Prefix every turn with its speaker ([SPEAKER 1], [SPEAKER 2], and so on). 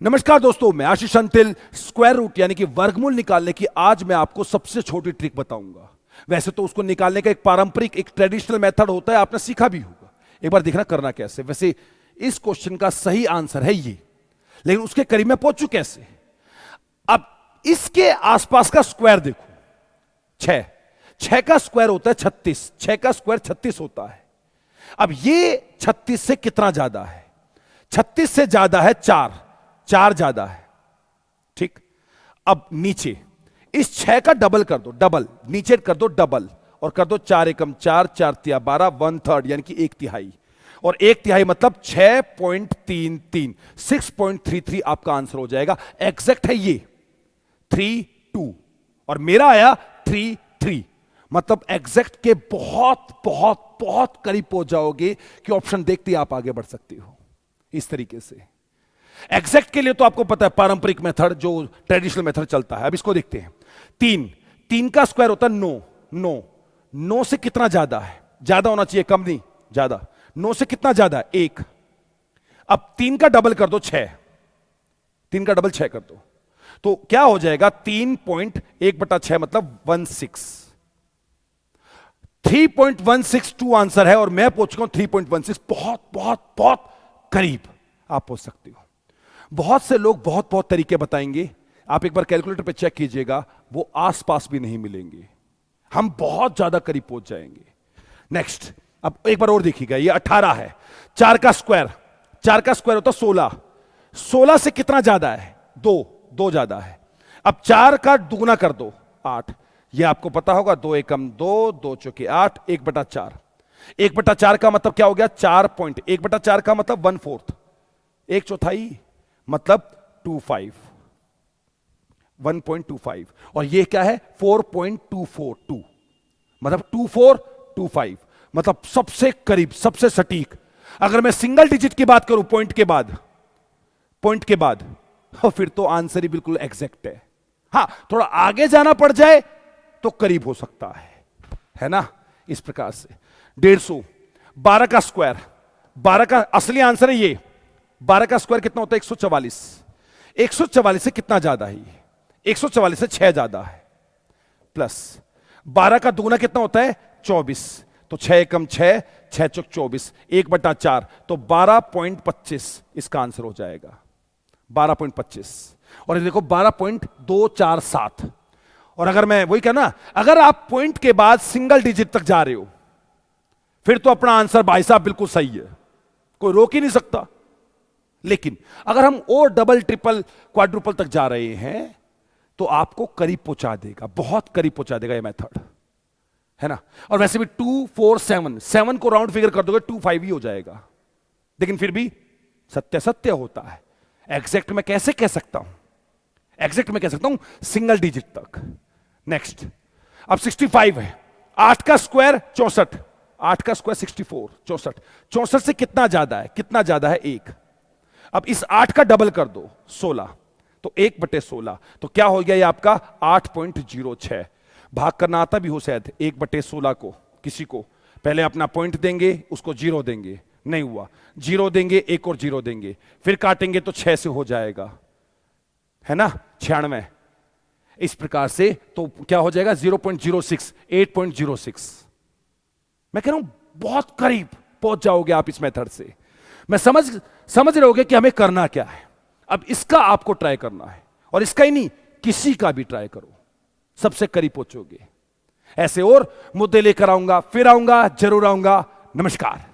[SPEAKER 1] नमस्कार दोस्तों, मैं आशीष अंतिल। स्क्वायर रूट यानी कि वर्गमूल निकालने की आज मैं आपको सबसे छोटी ट्रिक बताऊंगा। वैसे तो उसको निकालने का एक पारंपरिक एक ट्रेडिशनल मेथड होता है, आपने सीखा भी होगा। एक बार देखना करना कैसे। वैसे इस क्वेश्चन का सही आंसर है ये, लेकिन उसके करीब मैं पहुंचू कैसे। अब इसके आसपास का स्क्वायर देखो, 6 6 का स्क्वायर होता है 36, 6 का स्क्वायर 36 होता है। अब ये 36 से कितना ज्यादा है? 36 से ज्यादा है 4 ज्यादा है, ठीक। अब नीचे इस 6 का डबल कर दो, डबल नीचे कर दो डबल, और कर दो 4 एकम 4, 4 तिया 12, 1/3 यानी कि 1/3, और 1/3 मतलब 6.33, 6.33 आपका आंसर हो जाएगा। एग्जैक्ट है ये 3.2 और मेरा आया 3.3, मतलब एग्जैक्ट के बहुत बहुत बहुत करीब पहुंच जाओगे कि ऑप्शन देखते ही आप आगे बढ़ सकते हो। इस तरीके से एग्जैक्ट के लिए तो आपको पता है पारंपरिक मेथड, जो ट्रेडिशनल मेथड चलता है। अब इसको देखते हैं। 3 का स्क्वायर होता है 9, 9 से कितना ज्यादा है? ज्यादा होना चाहिए, कम नहीं, ज्यादा। 9 से कितना ज्यादा है? 1। अब 3 का डबल कर दो 6, 3 का डबल 6 कर दो, तो क्या हो जाएगा? 3.1/6 मतलब 16। 3.162 आंसर है और मैं पहुंच चुका हूं 3.16। बहुत बहुत बहुत करीब आप पहुंच सकते हो। बहुत से लोग बहुत बहुत तरीके बताएंगे, आप एक बार कैलकुलेटर पे चेक कीजिएगा, वो आसपास भी नहीं मिलेंगे। हम बहुत ज्यादा करीब पहुंच जाएंगे। नेक्स्ट, अब एक बार और देखिएगा, ये 18 है। 4 का स्क्वायर होता है 16, 16 से कितना ज्यादा है? 2 ज्यादा है। अब 4 का दुगुना कर दो 8, ये आपको पता होगा, 2 एकम 2, 2 चौके 8, 1/4। 1/4 का मतलब क्या हो गया? 1/4 का मतलब 1/4, 1/4 मतलब 25, 1.25, और ये क्या है? 4.242, मतलब 2425, मतलब सबसे करीब, सबसे सटीक। अगर मैं सिंगल डिजिट की बात करूं पॉइंट के बाद, फिर तो आंसर ही बिल्कुल एग्जैक्ट है। हां, थोड़ा आगे जाना पड़ जाए तो करीब हो सकता है ना। इस प्रकार से 150, 12 का स्क्वायर, 12 का असली आंसर है ये। 12 का स्क्वायर कितना होता है? 144। 144 से कितना ज्यादा है ये? 144 से 6 ज्यादा है। प्लस 12 का दुगुना कितना होता है? 24, तो 6 एकम 6, 6 चौक 24, 1/4, तो 12.25 इसका आंसर हो जाएगा। 12.25, और ये देखो 12.247। और अगर मैं वही कहना, अगर आप पॉइंट के बाद सिंगल डिजिट तक जा रहे हो, फिर तो अपना आंसर भाई साहब बिल्कुल सही है, कोई रोक ही नहीं सकता। लेकिन अगर हम और डबल ट्रिपल क्वाड्रुपल तक जा रहे हैं तो आपको करीब पहुंचा देगा, बहुत करीब पहुंचा देगा ये मेथड, है ना। और वैसे भी 2 4 7 को राउंड फिगर कर दोगे 25 ही हो जाएगा, लेकिन फिर भी सत्य होता है। एग्जैक्ट में कैसे कह सकता हूं? एग्जैक्ट में कह सकता हूं सिंगल डिजिट तक। नेक्स्ट, अब 65 है। 8 का स्क्वायर 64, 8 का स्क्वायर 64, 64, 64 से कितना ज्यादा है? 1। अब इस 8 का डबल कर दो 16, तो 1/16, तो क्या हो गया ये आपका? 8.06। भाग करना आता भी हो शायद 1/16 को। किसी को पहले अपना पॉइंट देंगे, उसको 0 देंगे, नहीं हुआ, 0 देंगे, एक और 0 देंगे, फिर काटेंगे तो 6 से हो जाएगा, है ना, 96। इस प्रकार से तो क्या हो जाएगा? 0.06, 8.06। मैं कह रहा हूं बहुत करीब पहुंच जाओगे आप इस मेथड से। मैं समझ रहे होगे कि हमें करना क्या है। अब इसका आपको ट्राई करना है, और इसका ही नहीं, किसी का भी ट्राई करो, सबसे करीब पहुंचोगे। ऐसे और मुद्दे लेकर आऊंगा, फिर आऊंगा, जरूर आऊंगा। नमस्कार।